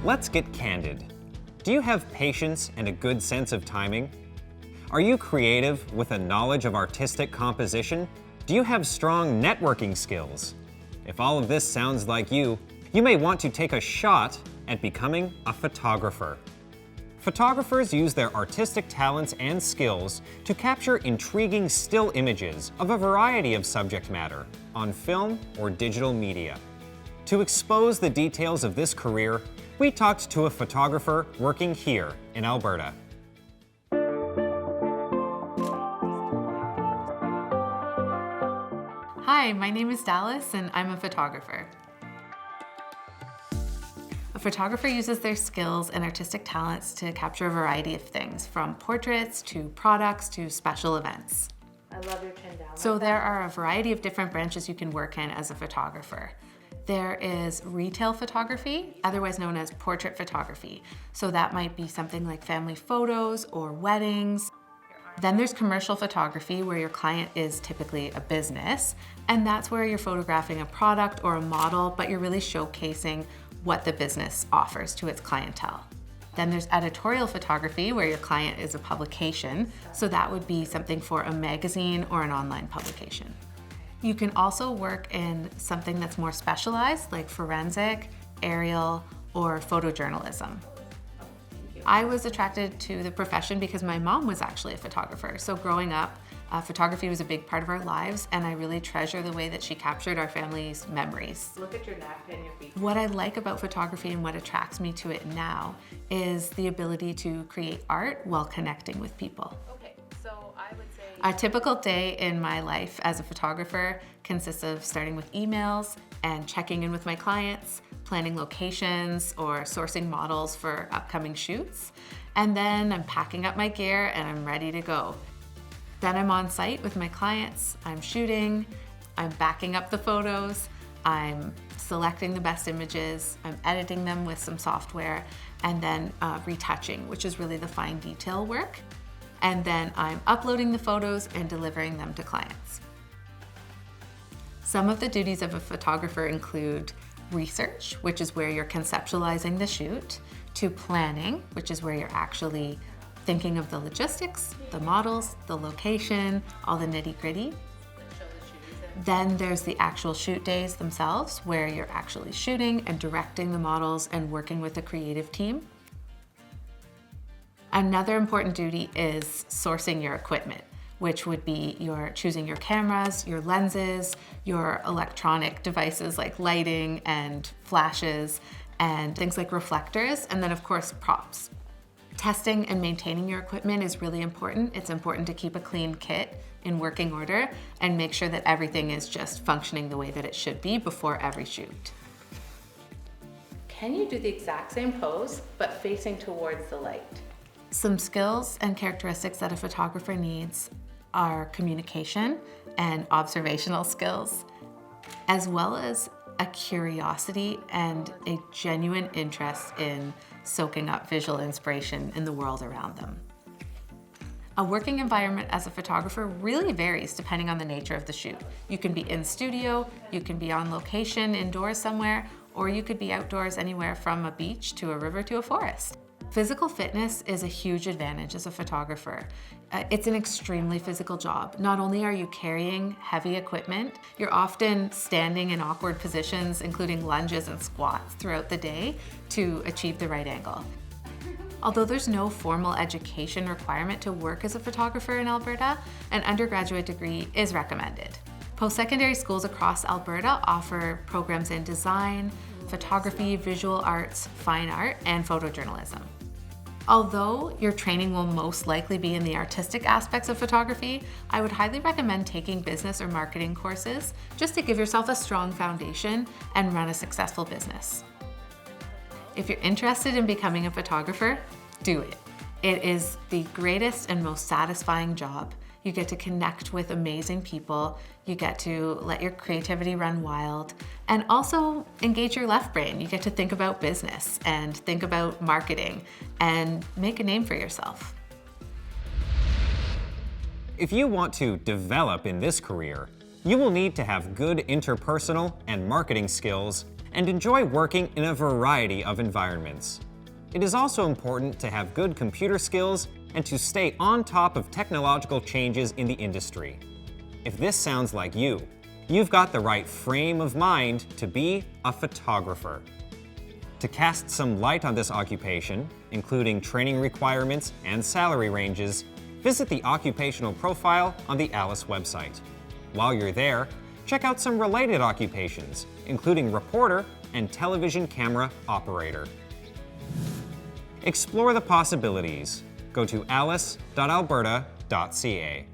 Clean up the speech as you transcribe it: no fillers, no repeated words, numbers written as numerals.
Let's get candid. Do you have patience and a good sense of timing? Are you creative with a knowledge of artistic composition? Do you have strong networking skills? If all of this sounds like you may want to take a shot at becoming a photographer. Photographers use their artistic talents and skills to capture intriguing still images of a variety of subject matter on film or digital media. To expose the details of this career, we talked to a photographer working here in Alberta. Hi, my name is Dallas and I'm a photographer. A photographer uses their skills and artistic talents to capture a variety of things, from portraits to products to special events. I love your chin down. So there are a variety of different branches you can work in as a photographer. There is retail photography, otherwise known as portrait photography. So that might be something like family photos or weddings. Then there's commercial photography, where your client is typically a business, and that's where you're photographing a product or a model, but you're really showcasing what the business offers to its clientele. Then there's editorial photography, where your client is a publication, so that would be something for a magazine or an online publication. You can also work in something that's more specialized, like forensic, aerial, or photojournalism. I was attracted to the profession because my mom was actually a photographer. So growing up, photography was a big part of our lives, and I really treasure the way that she captured our family's memories. Look at your neck and your feet. What I like about photography and what attracts me to it now is the ability to create art while connecting with people. Okay, so I would say... A typical day in my life as a photographer consists of starting with emails and checking in with my clients, planning locations or sourcing models for upcoming shoots. And then I'm packing up my gear and I'm ready to go. Then I'm on site with my clients, I'm shooting, I'm backing up the photos, I'm selecting the best images, I'm editing them with some software, and then retouching, which is really the fine detail work. And then I'm uploading the photos and delivering them to clients. Some of the duties of a photographer include research, which is where you're conceptualizing the shoot, to planning, which is where you're actually thinking of the logistics, the models, the location, all the nitty-gritty. Then there's the actual shoot days themselves, where you're actually shooting and directing the models and working with a creative team. Another important duty is sourcing your equipment, which would be choosing your cameras, your lenses, your electronic devices like lighting and flashes, and things like reflectors, and then of course props. Testing and maintaining your equipment is really important. It's important to keep a clean kit in working order and make sure that everything is just functioning the way that it should be before every shoot. Can you do the exact same pose, but facing towards the light? Some skills and characteristics that a photographer needs are communication and observational skills, as well as a curiosity and a genuine interest in soaking up visual inspiration in the world around them. A working environment as a photographer really varies depending on the nature of the shoot. You can be in studio, you can be on location indoors somewhere, or you could be outdoors anywhere from a beach to a river to a forest. Physical fitness is a huge advantage as a photographer. It's an extremely physical job. Not only are you carrying heavy equipment, you're often standing in awkward positions, including lunges and squats throughout the day to achieve the right angle. Although there's no formal education requirement to work as a photographer in Alberta, an undergraduate degree is recommended. Post-secondary schools across Alberta offer programs in design, photography, visual arts, fine art, and photojournalism. Although your training will most likely be in the artistic aspects of photography, I would highly recommend taking business or marketing courses just to give yourself a strong foundation and run a successful business. If you're interested in becoming a photographer, do it. It is the greatest and most satisfying job. You get to connect with amazing people, you get to let your creativity run wild, and also engage your left brain. You get to think about business and think about marketing and make a name for yourself. If you want to develop in this career, you will need to have good interpersonal and marketing skills and enjoy working in a variety of environments. It is also important to have good computer skills and to stay on top of technological changes in the industry. If this sounds like you, you've got the right frame of mind to be a photographer. To cast some light on this occupation, including training requirements and salary ranges, visit the occupational profile on the ALICE website. While you're there, check out some related occupations, including reporter and television camera operator. Explore the possibilities. Go to alice.alberta.ca.